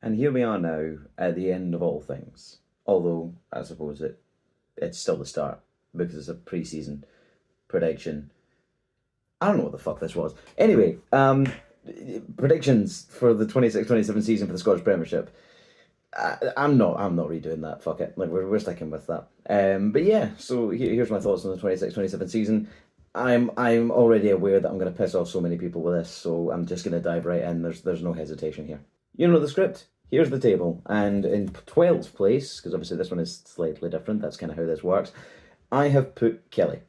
And here we are now at the end of all things. Although, I suppose it's still the start because it's a pre-season prediction. I don't know what the fuck this was. Anyway, predictions for the 26-27 season for the Scottish Premiership. I'm not redoing that. Fuck it. Like we're sticking with that. But yeah. So here's my thoughts on the 26-27 season. I'm already aware that I'm going to piss off so many people with this, so I'm just going to dive right in. There's no hesitation here. You know the script. Here's the table, and in 12th place, because obviously this one is slightly different. That's kind of how this works. I have put Kelly,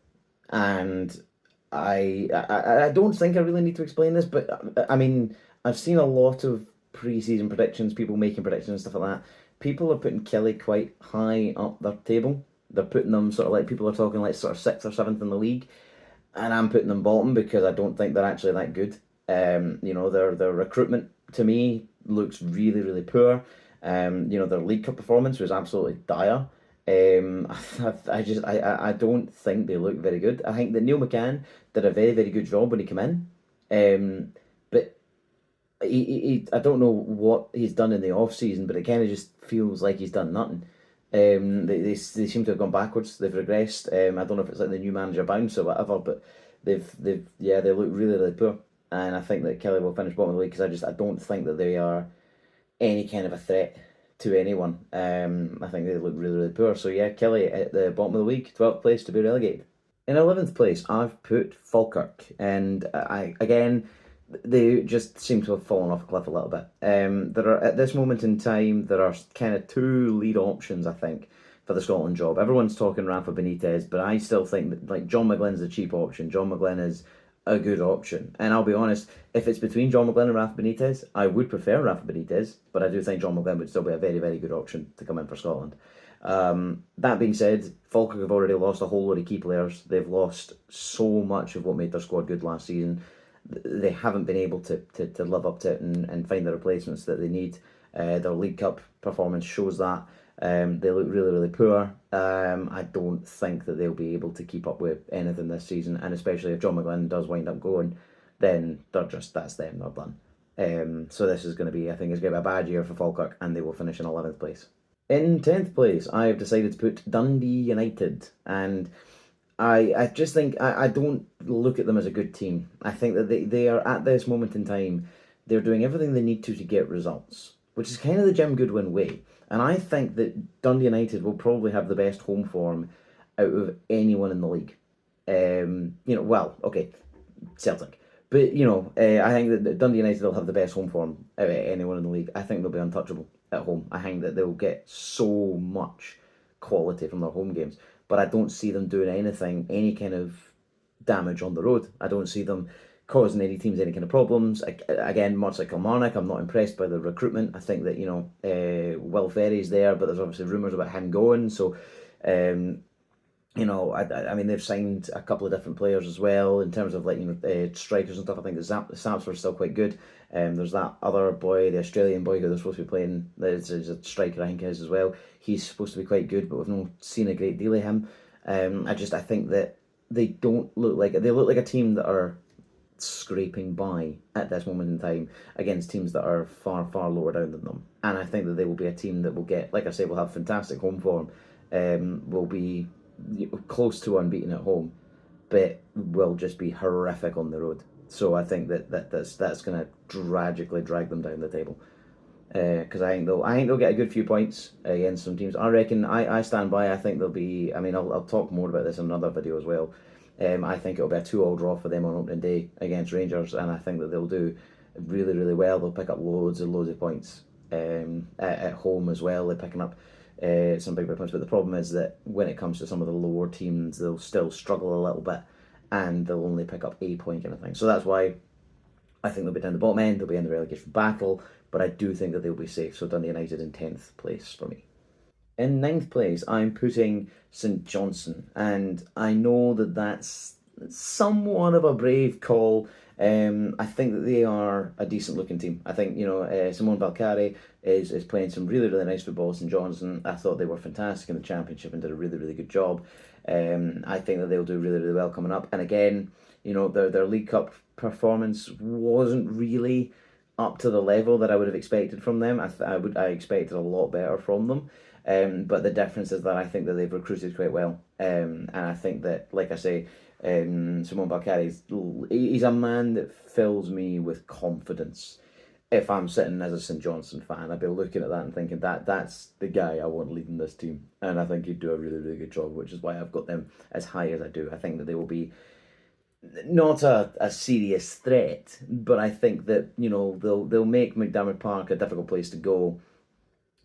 and I don't think I really need to explain this, but I mean I've seen a lot of pre-season predictions, people making predictions and stuff like that. People are putting Kelly quite high up their table. They're putting them sort of like people are talking like sort of sixth or seventh in the league, and I'm putting them bottom because I don't think they're actually that good. Their recruitment to me looks really really poor. Their League Cup performance was absolutely dire. I don't think they look very good. I think that Neil McCann did a very very good job when he came in, but I don't know what he's done in the off season, but it kind of just feels like he's done nothing. They seem to have gone backwards. They've regressed. I don't know if it's like the new manager bounce or whatever, but they look really really poor. And I think that Kelly will finish bottom of the league because I don't think that they are any kind of a threat to anyone. I think they look really really poor. So yeah, Kelly at the bottom of the league, 12th place to be relegated. In 11th place, I've put Falkirk, and I again they just seem to have fallen off a cliff a little bit. There are at this moment in time there are kind of two lead options I think for the Scotland job. Everyone's talking Rafa Benitez, but I still think that like John McGlynn's the cheap option. John McGlynn is a good option, and I'll be honest, if it's between John McGlynn and Rafa Benitez, I would prefer Rafa Benitez, but I do think John McGlynn would still be a very very good option to come in for Scotland. That being said, Falkirk have already lost a whole lot of key players. They've lost so much of what made their squad good last season. They haven't been able to live up to it and find the replacements that they need. Their League Cup performance shows that. They look really, really poor. I don't think that they'll be able to keep up with anything this season, and especially if John McGlynn does wind up going, then that's them, they're done. So this is going to be, I think, it's going to be a bad year for Falkirk, and they will finish in 11th place. In 10th place, I have decided to put Dundee United, and I just think I don't look at them as a good team. I think that they are at this moment in time, they're doing everything they need to get results, which is kind of the Jim Goodwin way. And I think that Dundee United will probably have the best home form out of anyone in the league. Well, okay, Celtic. But, I think that Dundee United will have the best home form out of anyone in the league. I think they'll be untouchable at home. I think that they'll get so much quality from their home games. But I don't see them doing anything, any kind of damage on the road. I don't see them causing any teams any kind of problems. Again, much like Kilmarnock, I'm not impressed by the recruitment. I think that, Will Ferry's there, but there's obviously rumours about him going. So, I mean, they've signed a couple of different players as well in terms of strikers and stuff. I think the Sapsford's still quite good. There's that other boy, the Australian boy who they're supposed to be playing. There's a striker I think is as well. He's supposed to be quite good, but we've not seen a great deal of him. I think that they don't look like they look like a team that are scraping by at this moment in time against teams that are far far lower down than them. And I think that they will be a team that will get, like I say, will have fantastic home form. Will be close to unbeaten at home, but will just be horrific on the road. So I think that's going to tragically drag them down the table. Because I think they'll get a good few points against some teams. I reckon I stand by. I think they'll be. I mean, I'll talk more about this in another video as well. I think it'll be a 2-2 draw for them on opening day against Rangers, and I think that they'll do really really well. They'll pick up loads and loads of points at home as well. They're picking up some big points, but the problem is that when it comes to some of the lower teams, they'll still struggle a little bit, and they'll only pick up a point kind of thing. So that's why I think they'll be down the bottom end. They'll be in the relegation battle, but I do think that they'll be safe. So Dundee United in 10th place for me. In ninth place, I'm putting St Johnstone, and I know that that's somewhat of a brave call. I think that they are a decent looking team. I think Simone Valcari is playing some really really nice football. St Johnstone, I thought they were fantastic in the Championship and did a really really good job. I think that they'll do really really well coming up. And again, their League Cup performance wasn't really up to the level that I would have expected from them. I expected a lot better from them. But the difference is that I think that they've recruited quite well. And I think that, like I say, Simone Balcari's he's a man that fills me with confidence. If I'm sitting as a St Johnson fan, I'd be looking at that and thinking that's the guy I want leading this team, and I think he'd do a really really good job, which is why I've got them as high as I do. I think that they will be not a serious threat, but I think that they'll make McDiarmid Park a difficult place to go.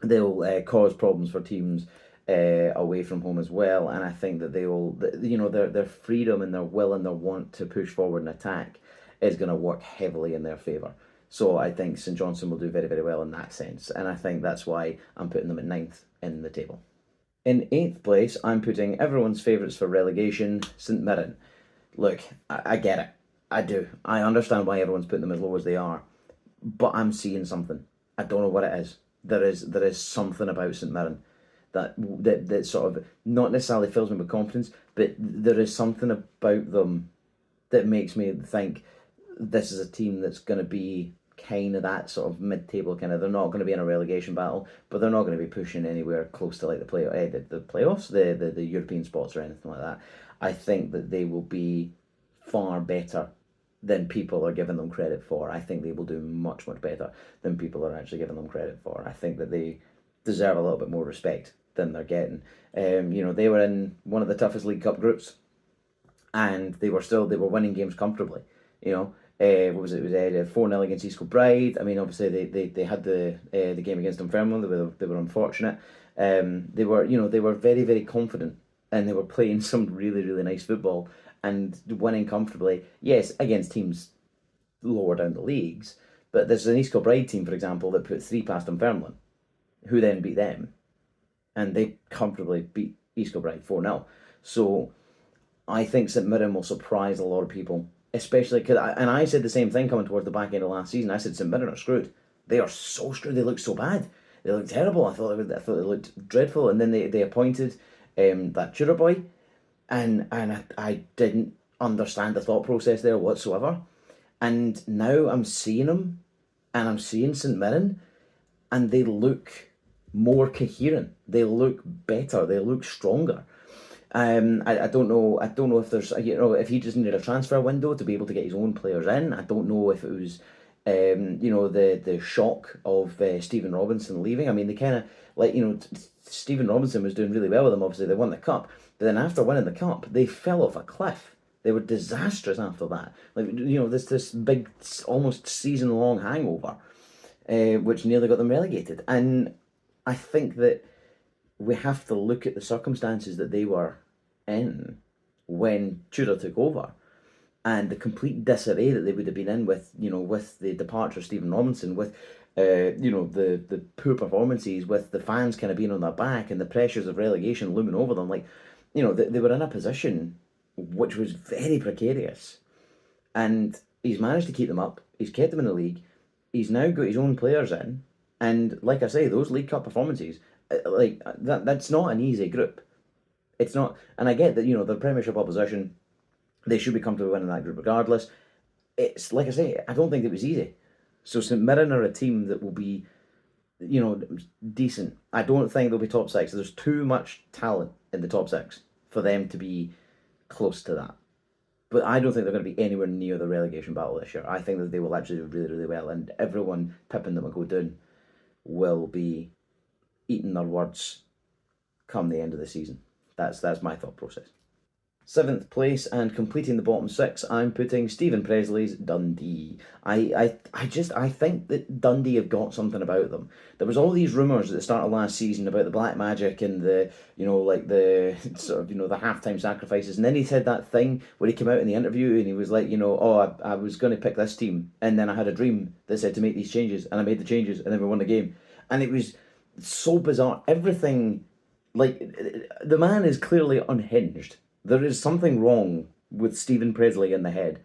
They'll cause problems for teams away from home as well, and I think that they will, their freedom and their will and their want to push forward and attack is going to work heavily in their favour. So I think St Johnstone will do very very well in that sense, and I think that's why I'm putting them at ninth in the table. In eighth place, I'm putting everyone's favourites for relegation, St Mirren. Look, I get it. I do. I understand why everyone's putting them as low as they are. But I'm seeing something. I don't know what it is. There is something about St Mirren that sort of not necessarily fills me with confidence, but there is something about them that makes me think this is a team that's going to be kind of that sort of mid-table kind of. They're not going to be in a relegation battle, but they're not going to be pushing anywhere close to like the playoffs, the European spots or anything like that. I think that they will be far better than people are giving them credit for. I think they will do much much better than people are actually giving them credit for. I think that they deserve a little bit more respect than they're getting. They were in one of the toughest League Cup groups, and they were winning games comfortably. What was it? It was 4-0 against East Kilbride. I mean, obviously they had the game against Dunfermline. They were unfortunate. They were very very confident, and they were playing some really really nice football and winning comfortably. Yes, against teams lower down the leagues, but there's an East Kilbride team, for example, that put 3 past Dunfermline, who then beat them, and they comfortably beat East Kilbride 4-0. So I think St Mirren will surprise a lot of people, especially because I said the same thing coming towards the back end of last season. I said St Mirren are screwed. They are so screwed. They look so bad. They look terrible. I thought they looked dreadful, and then they appointed that Tudor boy, and I didn't understand the thought process there whatsoever. And now I'm seeing them, and I'm seeing St Mirren, and they look more coherent. They look better. They look stronger. I don't know. I don't know if there's if he just needed a transfer window to be able to get his own players in. I don't know if it was the shock of Stephen Robinson leaving. I mean, they kind of Stephen Robinson was doing really well with them. Obviously, they won the cup, but then after winning the cup, they fell off a cliff. They were disastrous after that. This big almost season long hangover, which nearly got them relegated. And I think that we have to look at the circumstances that they were in when Tudor took over, and the complete disarray that they would have been in with the departure of Stephen Robinson, with the poor performances, with the fans kind of being on their back and the pressures of relegation looming over them. They were in a position which was very precarious, and he's managed to keep them up. He's kept them in the league. He's now got his own players in, and like I say, those League Cup performances, that's not an easy group. It's not, and I get that the Premiership opposition, they should be comfortable winning that group regardless. It's like I say, I don't think it was easy. So St Mirren are a team that will be, decent. I don't think they'll be top 6. There's too much talent in the top 6 for them to be close to that. But I don't think they're going to be anywhere near the relegation battle this year. I think that they will actually do really, really well, and everyone pipping them and go down will be eating their words come the end of the season. That's my thought process. 7th place and completing the bottom 6, I'm putting Stephen Presley's Dundee. I think that Dundee have got something about them. There was all these rumours at the start of last season about the black magic and the the sort of the halftime sacrifices, and then he said that thing where he came out in the interview and he was like, I was going to pick this team, and then I had a dream that said to make these changes, and I made the changes, and then we won the game, and it was so bizarre. Everything, the man is clearly unhinged. There is something wrong with Stephen Presley in the head,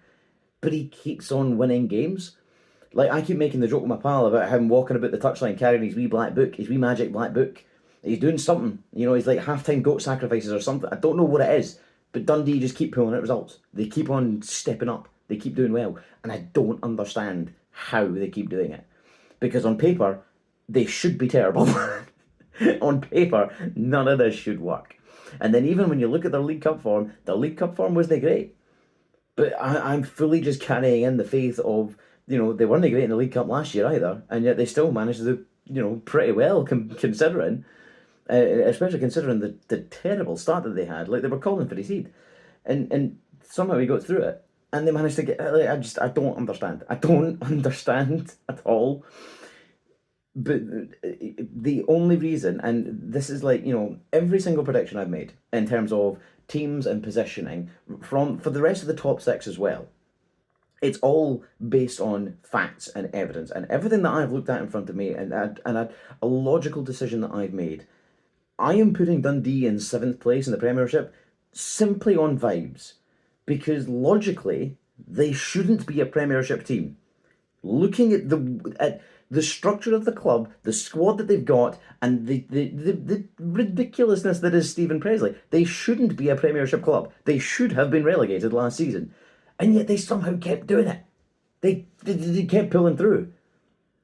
but he keeps on winning games. I keep making the joke with my pal about him walking about the touchline carrying his wee black book, his wee magic black book. He's doing something. He's like halftime goat sacrifices or something. I don't know what it is, but Dundee just keep pulling out results. They keep on stepping up. They keep doing well, and I don't understand how they keep doing it. Because on paper, they should be terrible. On paper, none of this should work. And then even when you look at their League Cup form, the League Cup form wasn't great. But I'm fully just carrying in the faith of, they weren't great in the League Cup last year either, and yet they still managed to do, pretty well considering, especially considering the terrible start that they had. Like, they were calling for the seed. And somehow we got through it. And they managed to get, like, I don't understand. I don't understand at all. But the only reason, and this is like, every single prediction I've made in terms of teams and positioning for the rest of the top six as well, it's all based on facts and evidence and everything that I've looked at in front of me and a logical decision that I've made. I am putting Dundee in 7th place in the Premiership simply on vibes, because logically they shouldn't be a Premiership team. Looking at the structure of the club, the squad that they've got, and the ridiculousness that is Stephen Presley, they shouldn't be a Premiership club. They should have been relegated last season. And yet they somehow kept doing it. They kept pulling through.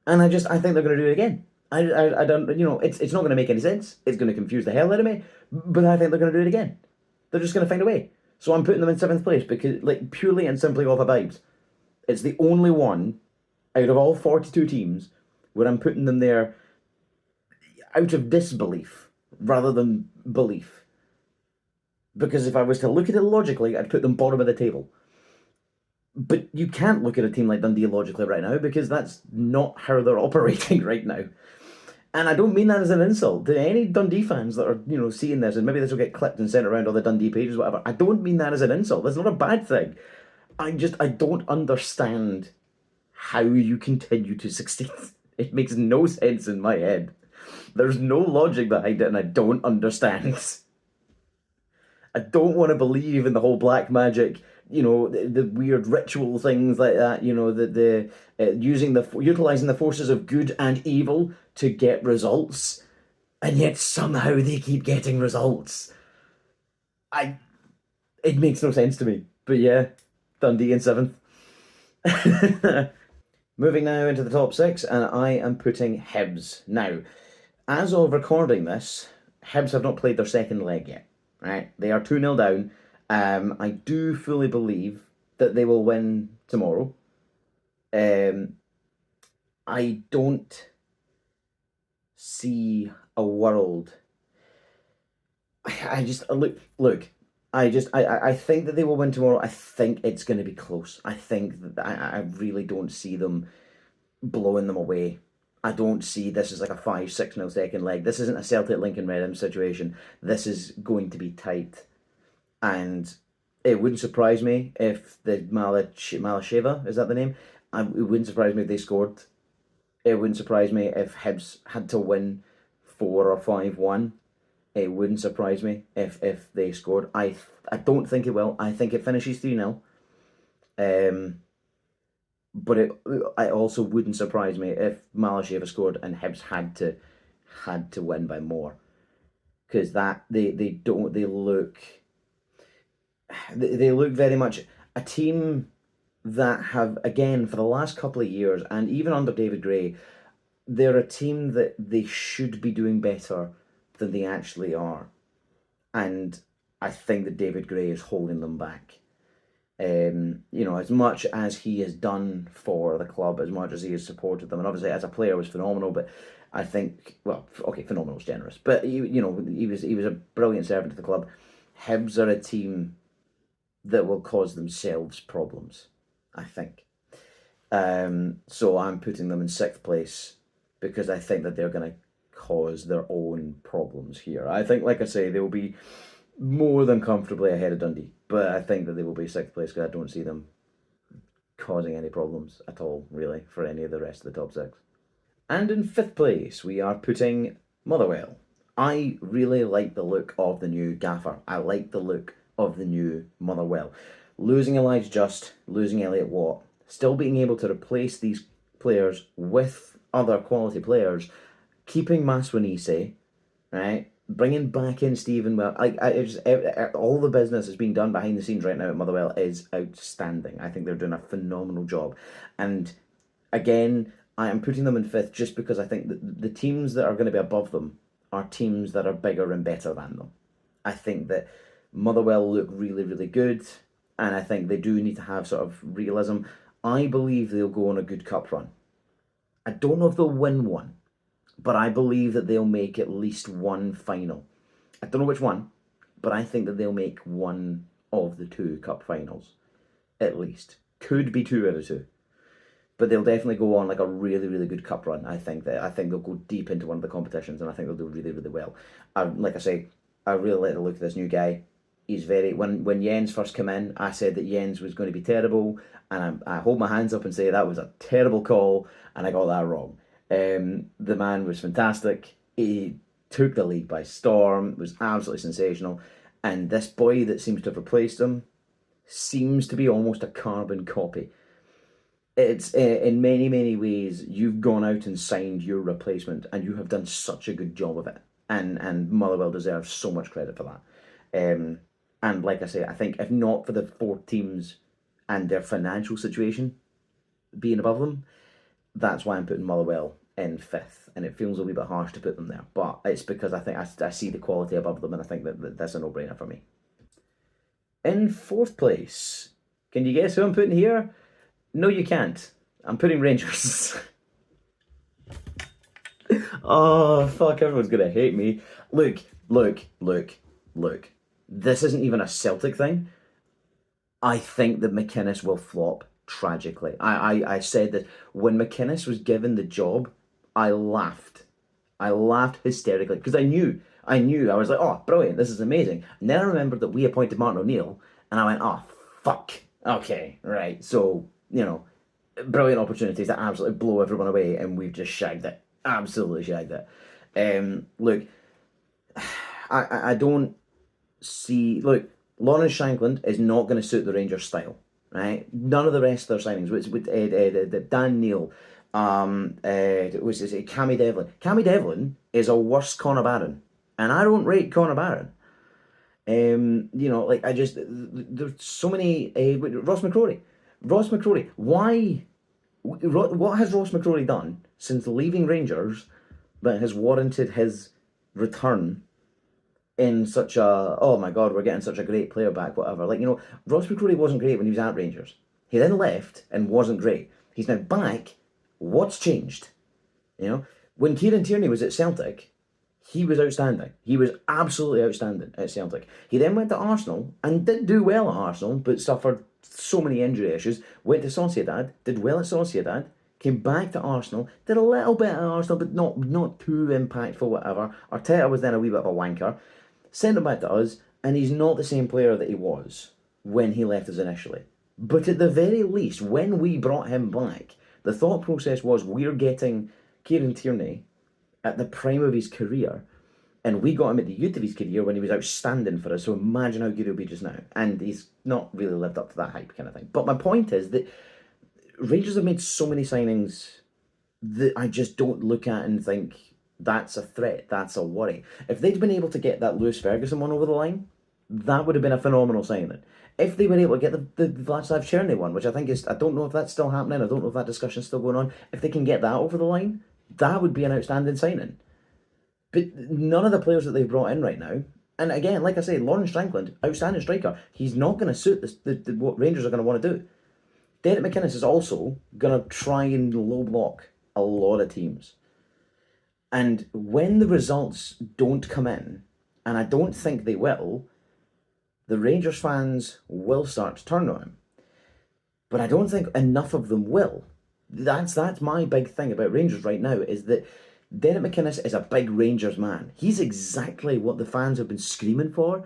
And I think they're going to do it again. I don't, it's not going to make any sense. It's going to confuse the hell out of me. But I think they're going to do it again. They're just going to find a way. So I'm putting them in 7th place because, like, purely and simply off of vibes. It's the only one out of all 42 teams where I'm putting them there out of disbelief rather than belief. Because if I was to look at it logically, I'd put them bottom of the table. But you can't look at a team like Dundee logically right now, because that's not how they're operating right now. And I don't mean that as an insult to any Dundee fans that are, seeing this, and maybe this will get clipped and sent around all the Dundee pages, whatever. I don't mean that as an insult. That's not a bad thing. I don't understand how you continue to succeed. It makes no sense in my head. There's no logic behind it, and I don't understand. I don't want to believe in the whole black magic, the weird ritual things like that, the utilizing the forces of good and evil to get results, and yet somehow they keep getting results. It makes no sense to me. But yeah, Dundee in 7th. Moving now into the top 6, and I am putting Hibs. Now, as of recording this, Hibs have not played their second leg yet. Right, they are 2-0 down. I do fully believe that they will win tomorrow. I don't see a world. I just look. I think that they will win tomorrow. I think it's going to be close. I think that I really don't see them blowing them away. I don't see this as like a 5-6-0 second leg. This isn't a Celtic Lincoln Redham situation. This is going to be tight. And it wouldn't surprise me if the Malasheva, is that the name? It wouldn't surprise me if they scored. It wouldn't surprise me if Hibs had to win 4 or 5-1. It wouldn't surprise me if they scored. I don't think it will. I think it finishes 3-0. But it also wouldn't surprise me if Malasheva scored and Hibs had to win by more, because they look very much a team that have, again, for the last couple of years, and even under David Gray, they're a team that they should be doing better than they actually are, and I think that David Gray is holding them back. As much as he has done for the club, as much as he has supported them, and obviously as a player was phenomenal, but I think, well, okay, phenomenal is generous, but he was a brilliant servant to the club. Hibs are a team that will cause themselves problems, I think. So I'm putting them in 6th place because I think that they're going to cause their own problems here. I think, like I say, they will be more than comfortably ahead of Dundee, but I think that they will be 6th place because I don't see them causing any problems at all, really, for any of the rest of the top 6. And in 5th place, we are putting Motherwell. I really like the look of the new gaffer. I like the look of the new Motherwell. Losing Elijah Just, losing Elliot Watt, still being able to replace these players with other quality players, keeping Maswanise, right? Bringing back in Stephen Well, all the business that's being done behind the scenes right now at Motherwell is outstanding. I think they're doing a phenomenal job, and Again, I am putting them in fifth just because I think that the teams that are going to be above them are teams that are bigger and better than them. I think that Motherwell look really, really good, and I think they do need to have sort of realism. I believe they'll go on a good cup run. I don't know if they'll win one, but I believe that they'll make at least one final. I don't know which one, but I think that they'll make one of the two cup finals, at least. Could be two out of two. But they'll definitely go on like a really, really good cup run. I think they'll go deep into one of the competitions, and I think they'll do really, really well. Like I say, I really like the look of this new guy. He's very when Jens first came in, I said that Jens was going to be terrible, and I hold my hands up and say that was a terrible call, and I got that wrong. The man was fantastic. He took the league by storm. Was absolutely sensational, and this boy that seems to have replaced him seems to be almost a carbon copy. It's in many, many ways, you've gone out and signed your replacement, and you have done such a good job of it. And Motherwell deserves so much credit for that. And like I say, I think if not for the four teams and their financial situation being above them, that's why I'm putting Motherwell in fifth. And it feels a wee bit harsh to put them there, but it's because I think I see the quality above them, and I think that that's a no-brainer for me. In fourth place, can you guess who I'm putting here? No, you can't. I'm putting Rangers. Oh, fuck, everyone's gonna hate me. Look. This isn't even a Celtic thing. I think that McInnes will flop tragically. I said that when McInnes was given the job, I laughed. I laughed hysterically because I was like, oh, brilliant, this is amazing. And then I remembered that we appointed Martin O'Neill, and I went, oh, fuck. Okay, right. So, brilliant opportunities to absolutely blow everyone away, and we've just shagged it. Absolutely shagged it. Look, I don't see. Look, Lawrence Shankland is not going to suit the Rangers style, right? None of the rest of their signings, with Dan Neil, was it Cammy Devlin? Cammy Devlin is a worse Connor Barron, and I don't rate Connor Barron. Like there's so many. Ross McCrory. Ross McCrory. Why? What has Ross McCrory done since leaving Rangers that has warranted his return in such a, oh my god, we're getting such a great player back, whatever. Ross McCrory wasn't great when he was at Rangers. He then left and wasn't great. He's now back. What's changed? When Kieran Tierney was at Celtic, he was outstanding. He was absolutely outstanding at Celtic. He then went to Arsenal and did do well at Arsenal, but suffered so many injury issues. Went to Sociedad, did well at Sociedad, came back to Arsenal, did a little bit at Arsenal, but not too impactful, whatever. Arteta was then a wee bit of a wanker. Sent him back to us, and he's not the same player that he was when he left us initially. But at the very least, when we brought him back, the thought process was we're getting Kieran Tierney at the prime of his career, and we got him at the youth of his career when he was outstanding for us. So imagine how good he'll be just now. And he's not really lived up to that hype kind of thing. But my point is that Rangers have made so many signings that I just don't look at and think that's a threat, that's a worry. If they'd been able to get that Lewis Ferguson one over the line, that would have been a phenomenal signing. If they were able to get the Vladislav Cherny one, which I think is, I don't know if that's still happening, I don't know if that discussion's still going on, if they can get that over the line, that would be an outstanding signing. But none of the players that they've brought in right now, and again, like I say, Lawrence Shankland, outstanding striker, he's not going to suit what Rangers are going to want to do. Derek McInnes is also going to try and low block a lot of teams. And when the results don't come in, and I don't think they will, the Rangers fans will start to turn on him. But I don't think enough of them will. That's my big thing about Rangers right now, is that Derek McInnes is a big Rangers man. He's exactly what the fans have been screaming for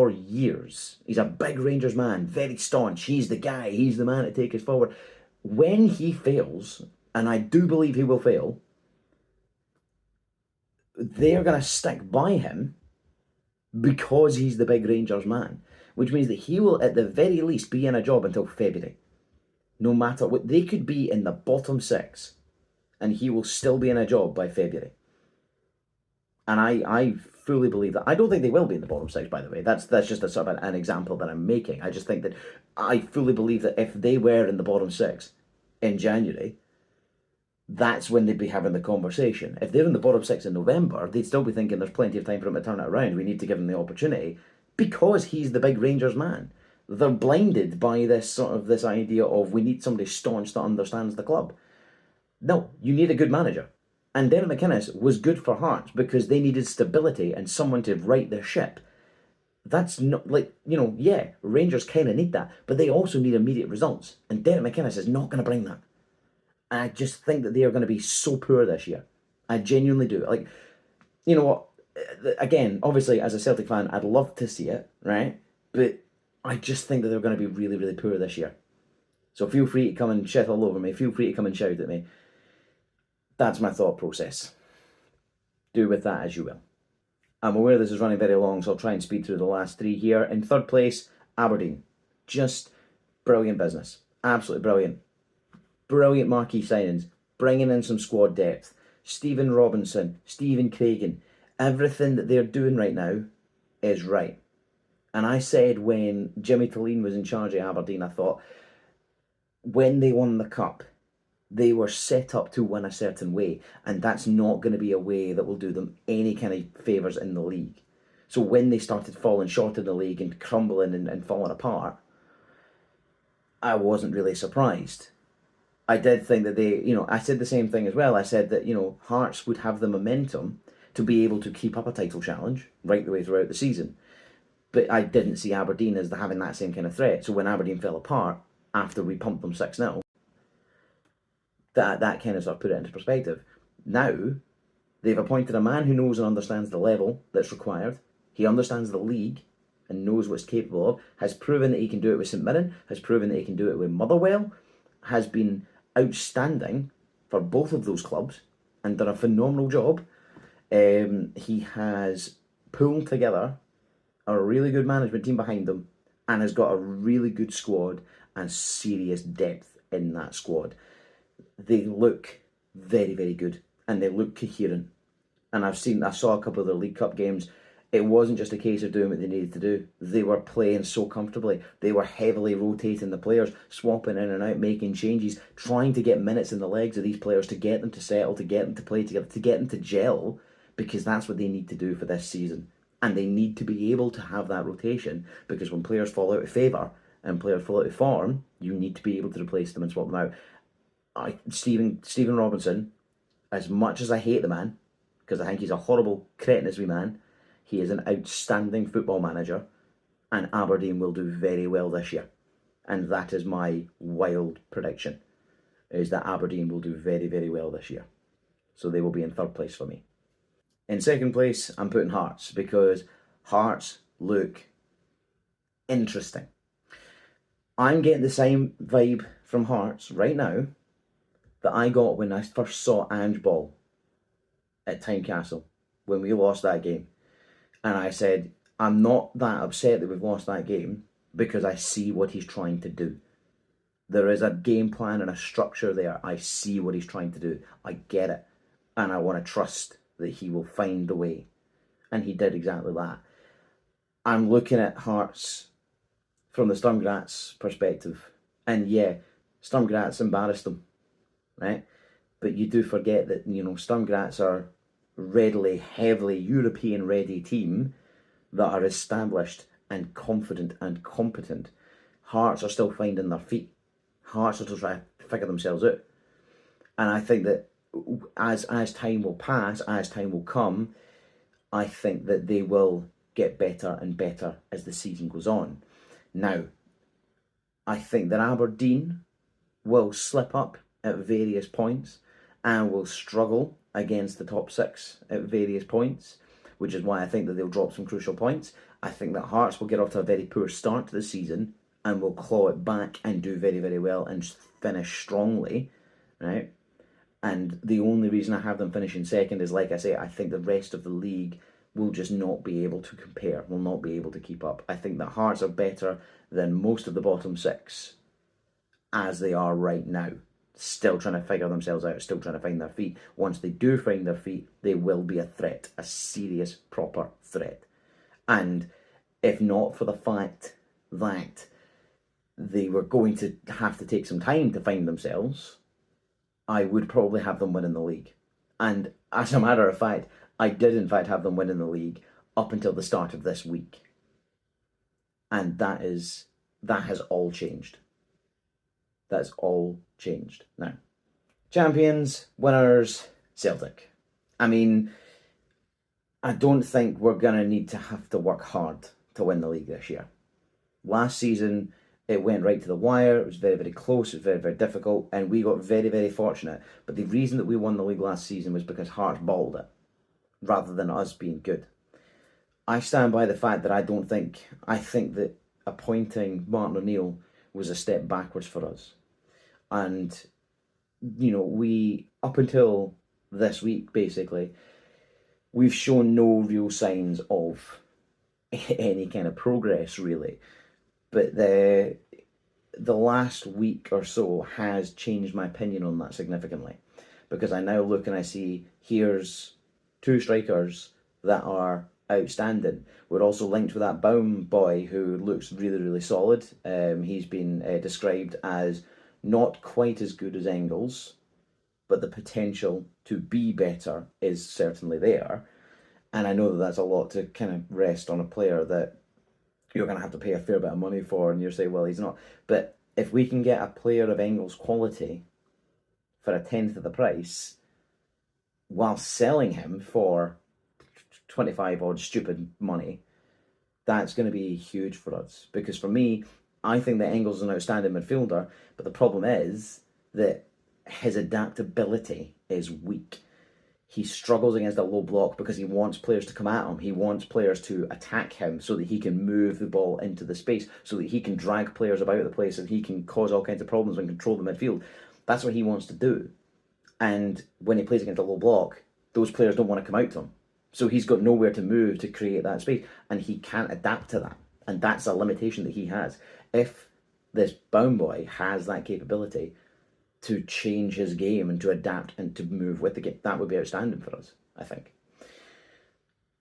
years. He's a big Rangers man, very staunch. He's the guy. He's the man to take us forward. When he fails, and I do believe he will fail, they're going to stick by him because he's the big Rangers man, which means that he will at the very least be in a job until February. No matter what, they could be in the bottom six and he will still be in a job by February. And I fully believe that. I don't think they will be in the bottom six, by the way. That's just a sort of an example that I'm making. I just think that I fully believe that if they were in the bottom six in January, that's when they'd be having the conversation. If they're in the bottom six in November, they'd still be thinking there's plenty of time for him to turn it around. We need to give him the opportunity because he's the big Rangers man. They're blinded by this idea of we need somebody staunch that understands the club. No, you need a good manager. And Derek McInnes was good for Hearts because they needed stability and someone to right their ship. That's not yeah, Rangers kind of need that, but they also need immediate results. And Derek McInnes is not going to bring that. And I just think that they are going to be so poor this year. I genuinely do. Like, you know what? Again, obviously, as a Celtic fan, I'd love to see it, right? But I just think that they're going to be really, really poor this year. So feel free to come and shit all over me. Feel free to come and shout at me. That's my thought process. Do with that as you will. I'm aware this is running very long, so I'll try and speed through the last three here. In third place, Aberdeen. Just brilliant business. Absolutely brilliant. Brilliant marquee signings. Bringing in some squad depth. Stephen Robinson, Stephen Craigan. Everything that they're doing right now is right. And I said when Jimmy Talleen was in charge of Aberdeen, I thought, when they won the cup, they were set up to win a certain way, and that's not going to be a way that will do them any kind of favours in the league. So when they started falling short in the league and crumbling and falling apart, I wasn't really surprised. I did think that I said the same thing as well. I said that, Hearts would have the momentum to be able to keep up a title challenge right the way throughout the season. But I didn't see Aberdeen as having that same kind of threat. So when Aberdeen fell apart, after we pumped them 6-0, that kind of sort of put it into perspective. Now, they've appointed a man who knows and understands the level that's required. He understands the league and knows what it's capable of, has proven that he can do it with St Mirren, has proven that he can do it with Motherwell, has been outstanding for both of those clubs and done a phenomenal job. He has pulled together a really good management team behind him and has got a really good squad and serious depth in that squad. They look very, very good and they look coherent. And I saw a couple of their League Cup games. It wasn't just a case of doing what they needed to do. They were playing so comfortably. They were heavily rotating the players, swapping in and out, making changes, trying to get minutes in the legs of these players to get them to settle, to get them to play together, to get them to gel, because that's what they need to do for this season. And they need to be able to have that rotation, because when players fall out of favour and players fall out of form, you need to be able to replace them and swap them out. Stephen Robinson, as much as I hate the man, because I think he's a horrible, cretinous wee man, he is an outstanding football manager, and Aberdeen will do very well this year. And that is my wild prediction, is that Aberdeen will do very, very well this year. So they will be in third place for me. In second place, I'm putting Hearts, because Hearts look interesting. I'm getting the same vibe from Hearts right now that I got when I first saw Ange Ball at Tynecastle, when we lost that game. And I said, I'm not that upset that we've lost that game, because I see what he's trying to do. There is a game plan and a structure there. I see what he's trying to do. I get it. And I want to trust that he will find the way. And he did exactly that. I'm looking at Hearts from the Sturm Graz perspective. And yeah, Sturm Graz embarrassed them, right? But you do forget that, Sturm Graz are readily, heavily European-ready team that are established and confident and competent. Hearts are still finding their feet. Hearts are still trying to figure themselves out. And I think that as time will pass, as time will come, I think that they will get better and better as the season goes on. Now, I think that Aberdeen will slip up at various points and will struggle against the top six at various points, which is why I think that they'll drop some crucial points. I think that Hearts will get off to a very poor start to the season and will claw it back and do very, very well and finish strongly, right? And the only reason I have them finishing second is, like I say, I think the rest of the league will just not be able to compare, will not be able to keep up. I think that Hearts are better than most of the bottom six as they are right now. Still trying to figure themselves out, still trying to find their feet. Once they do find their feet, they will be a threat, a serious, proper threat. And if not for the fact that they were going to have to take some time to find themselves, I would probably have them winning the league. And as a matter of fact, I did in fact have them winning the league up until the start of this week. And that has all changed. That's all changed. Now, champions, winners, Celtic. I mean, I don't think we're going to need to have to work hard to win the league this year. Last season, it went right to the wire. It was very, very close. It was very, very difficult. And we got very, very fortunate. But the reason that we won the league last season was because Hearts balled it, rather than us being good. I stand by the fact that I think that appointing Martin O'Neill was a step backwards for us. And, we, up until this week, basically, we've shown no real signs of any kind of progress, really. But the last week or so has changed my opinion on that significantly. Because I now look and I see, here's two strikers that are outstanding. We're also linked with that Baum boy who looks really, really solid. He's been described as not quite as good as Engels, but the potential to be better is certainly there. And I know that that's a lot to kind of rest on a player that you're going to have to pay a fair bit of money for, and you're saying, well, he's not. But if we can get a player of Engels' quality for a tenth of the price, while selling him for 25 odd stupid money, that's going to be huge for us. Because for me, I think that Engels is an outstanding midfielder, but the problem is that his adaptability is weak. He struggles against a low block because he wants players to come at him. He wants players to attack him so that he can move the ball into the space, so that he can drag players about the place and he can cause all kinds of problems and control the midfield. That's what he wants to do. And when he plays against a low block, those players don't want to come out to him. So he's got nowhere to move to create that space, and he can't adapt to that. And that's a limitation that he has. If this Baum boy has that capability to change his game and to adapt and to move with the game, that would be outstanding for us, I think.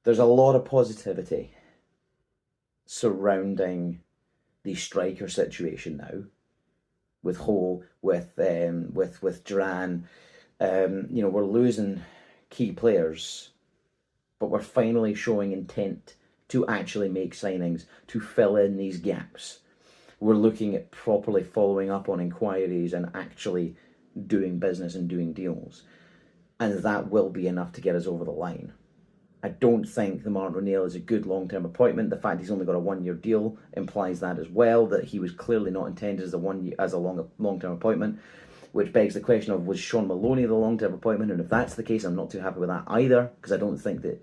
There's a lot of positivity surrounding the striker situation now, with Ho, with Duran. We're losing key players, but we're finally showing intent to actually make signings to fill in these gaps. We're looking at properly following up on inquiries and actually doing business and doing deals. And that will be enough to get us over the line. I don't think the Martin O'Neill is a good long-term appointment. The fact he's only got a one-year deal implies that as well, that he was clearly not intended as a long-term appointment, which begs the question of, was Sean Maloney the long-term appointment? And if that's the case, I'm not too happy with that either, because I don't think that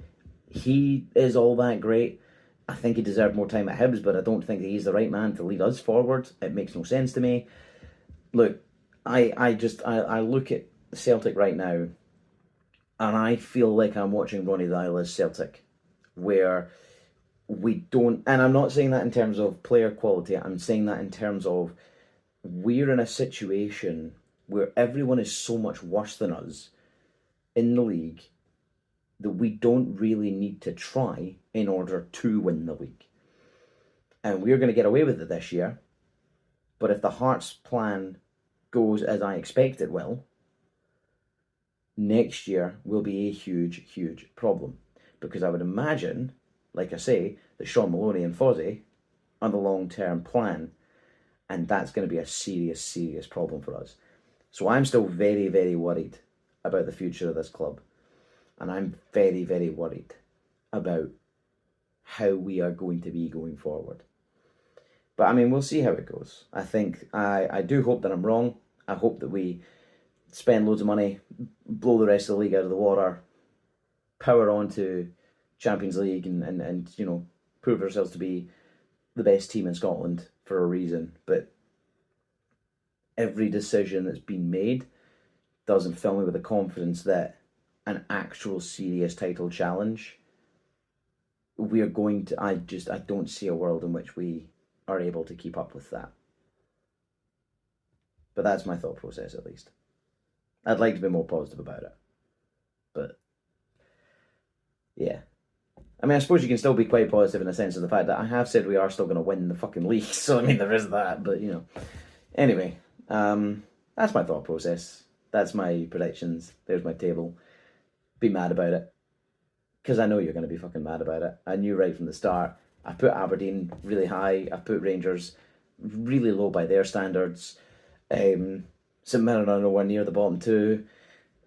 he is all that great. I think he deserved more time at Hibs, but I don't think that he's the right man to lead us forward. It makes no sense to me. Look, I look at Celtic right now, and I feel like I'm watching Ronnie Dyla's Celtic, where we don't, and I'm not saying that in terms of player quality, I'm saying that in terms of we're in a situation where everyone is so much worse than us in the league that we don't really need to try in order to win the league. And we're going to get away with it this year, but if the Hearts plan goes as I expect it will, next year will be a huge, huge problem. Because I would imagine, like I say, that Sean Maloney and Fozzie are the long-term plan, and that's going to be a serious, serious problem for us. So I'm still very, very worried about the future of this club. And I'm very, very worried about how we are going to be going forward. But I mean, we'll see how it goes. I do hope that I'm wrong. I hope that we spend loads of money, blow the rest of the league out of the water, power on to Champions League and prove ourselves to be the best team in Scotland for a reason. But every decision that's been made doesn't fill me with the confidence that an actual serious title challenge, we are going to, I don't see a world in which we are able to keep up with that. But that's my thought process, at least. I'd like to be more positive about it. But, yeah. I mean, I suppose you can still be quite positive in the sense of the fact that I have said we are still going to win the fucking league. So, I mean, there is that. But, Anyway, that's my thought process. That's my predictions. There's my table. Be mad about it. Because I know you're going to be fucking mad about it. I knew right from the start. I put Aberdeen really high. I put Rangers really low by their standards. St Mirren are nowhere near the bottom two.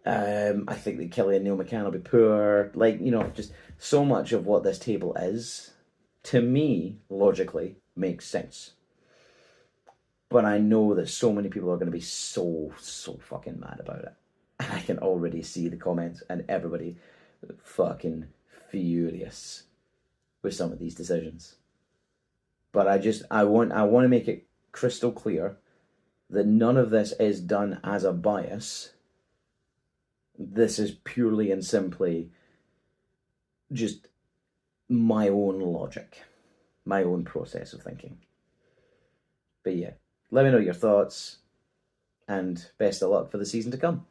I think that Kelly and Neil McCann will be poor. Like, just so much of what this table is, to me, logically, makes sense. But I know that so many people are going to be so fucking mad about it. And I can already see the comments and everybody fucking furious with some of these decisions. But I want to make it crystal clear that none of this is done as a bias. This is purely and simply just my own logic, my own process of thinking. But yeah, let me know your thoughts, and best of luck for the season to come.